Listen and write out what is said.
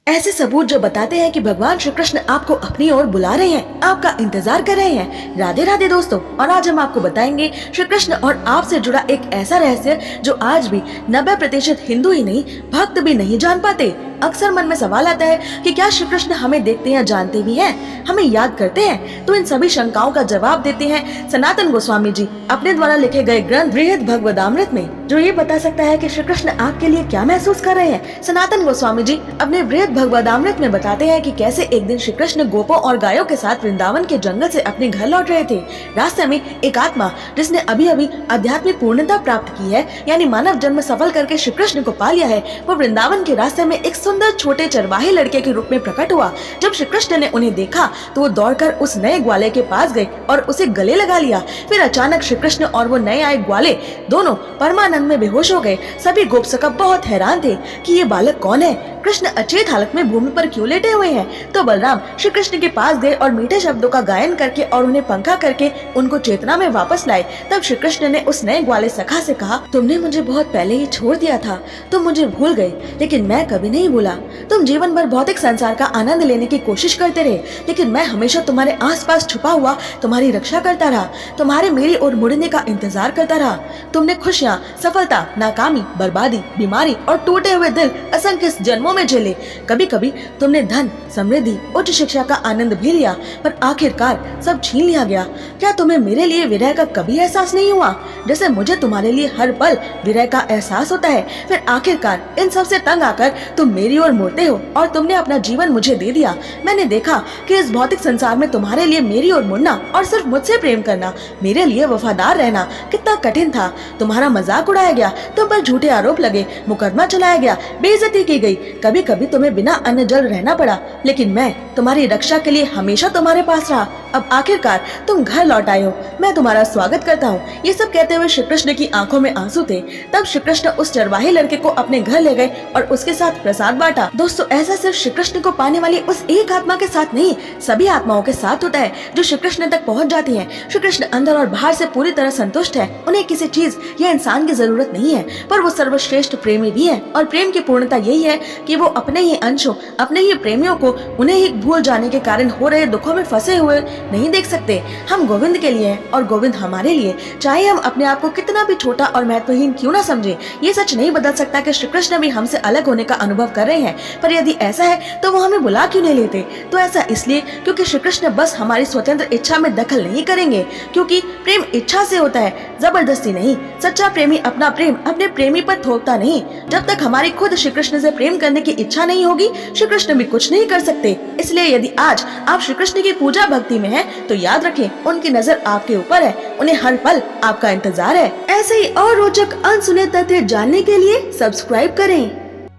ऐसे सबूत जो बताते हैं कि भगवान श्री कृष्ण आपको अपनी ओर बुला रहे हैं, आपका इंतजार कर रहे हैं। राधे राधे दोस्तों, और आज हम आपको बताएंगे श्री कृष्ण और आपसे जुड़ा एक ऐसा रहस्य जो आज भी 90% हिंदू ही नहीं, भक्त भी नहीं जान पाते। अक्सर मन में सवाल आता है कि क्या श्री कृष्ण हमें देखते या जानते भी हैं, हमें याद करते हैं? तो इन सभी शंकाओं का जवाब देते हैं सनातन गोस्वामी जी अपने द्वारा लिखे गए ग्रंथ बृहद भगवदामृत में, जो ये बता सकता है कि श्री कृष्ण आपके लिए क्या महसूस कर रहे हैं। सनातन गोस्वामी जी अपने बृहद भगवदामृत में बताते हैं कि कैसे एक दिन श्री कृष्ण गोपों और गायों के साथ वृंदावन के जंगल से अपने घर लौट रहे थे। रास्ते में एक आत्मा जिसने अभी अभी आध्यात्मिक पूर्णता प्राप्त की है, यानी मानव जन्म सफल करके श्री कृष्ण को पा लिया है, वो वृंदावन के रास्ते में एक सुंदर छोटे चरवाहे लड़के के रूप में प्रकट हुआ। जब श्री कृष्ण ने उन्हें देखा तो वो दौड़कर उस नए ग्वाले के पास गए और उसे गले लगा लिया। फिर अचानक श्री कृष्ण और वो नए आए ग्वाले दोनों परमानंद में बेहोश हो गए। सभी गोपसखा बहुत हैरान थे कि ये बालक कौन है, कृष्ण अचेत हालत में भूमि पर क्यों लेटे हुए हैं। तो बलराम श्री कृष्ण के पास गए और मीठे शब्दों का गायन करके और उन्हें पंखा करके उनको चेतना में वापस लाए। तब श्री कृष्ण ने उस नए ग्वाले सखा से कहा, तुमने मुझे बहुत पहले ही छोड़ दिया था, तुम मुझे भूल गए, लेकिन मैं कभी नहीं भूला। तुम जीवन भर भौतिक संसार का आनंद लेने की कोशिश करते रहे, लेकिन मैं हमेशा तुम्हारे आसपास छुपा हुआ तुम्हारी रक्षा करता रहा, तुम्हारे मेरी ओर मुड़ने का इंतजार करता रहा। तुमने खुशियाँ, सफलता, नाकामी, बर्बादी, बीमारी और टूटे हुए दिल असंख्य जन्मों में झेले। कभी कभी तुमने धन, समृद्धि, उच्च शिक्षा का आनंद भी लिया, पर आखिरकार सब छीन लिया गया। क्या तुम्हें मेरे लिए विरह का कभी एहसास नहीं हुआ, जैसे मुझे तुम्हारे लिए हर पल विरह का एहसास होता है? फिर आखिरकार इन सब से तंग आकर तुम मेरी ओर मुड़ते हो और तुमने अपना जीवन मुझे दे दिया। मैंने देखा कि इस भौतिक संसार में तुम्हारे लिए मेरी ओर मुड़ना और सिर्फ मुझसे प्रेम करना, मेरे लिए वफादार रहना कितना कठिन था। तुम्हारा मजाक उड़ाया गया, तुम पर झूठे आरोप लगे, मुकदमा चलाया गया, बेइज्जती की गई, कभी कभी तुम्हें बिना अन्न जल रहना पड़ा, लेकिन मैं तुम्हारी रक्षा के लिए हमेशा तुम्हारे पास रहा। अब आखिरकार तुम घर लौट आए हो, मैं तुम्हारा स्वागत करता हूँ। ये सब कहते हुए श्री कृष्ण की आंखों में आंसू थे। तब श्री कृष्ण उस चरवाहे लड़के को अपने घर ले गए और उसके साथ प्रसाद बांटा। दोस्तों, ऐसा सिर्फ श्री कृष्ण को पाने वाली उस एक आत्मा के साथ नहीं, सभी आत्माओं के साथ होता है जो श्री कृष्ण तक पहुँच जाती है। श्री कृष्ण अंदर और बाहर से पूरी तरह संतुष्ट है, उन्हें किसी चीज या इंसान की जरूरत नहीं है, पर वो सर्वश्रेष्ठ प्रेमी भी है। और प्रेम की पूर्णता यही है कि वो अपने ही अंशों, अपने ही प्रेमियों को उन्हें ही भूल जाने के कारण हो रहे दुखों में फंसे हुए नहीं देख सकते। हम गोविंद के लिए हैं और गोविंद हमारे लिए, चाहे हम अपने आप को कितना भी छोटा और महत्वहीन क्यों ना समझे। ये सच नहीं बदल सकता कि श्री कृष्ण भी हमसे अलग होने का अनुभव कर रहे हैं, पर यदि ऐसा है तो वो हमें बुला क्यों नहीं लेते? तो ऐसा इसलिए क्योंकि श्री कृष्ण बस हमारी स्वतंत्र इच्छा में दखल नहीं करेंगे, क्योंकि प्रेम इच्छा से होता है, जबरदस्ती नहीं। सच्चा प्रेमी अपना प्रेम अपने प्रेमी पर थोपता नहीं। जब तक हमारी खुद श्री कृष्ण से प्रेम करने की इच्छा नहीं होगी, श्री कृष्ण भी कुछ नहीं कर सकते। इसलिए यदि आज आप श्री कृष्ण की पूजा भक्ति में हैं, तो याद रखें उनकी नजर आपके ऊपर है, उन्हें हर पल आपका इंतजार है। ऐसे ही और रोचक अनसुने तथ्य जानने के लिए सब्सक्राइब करें।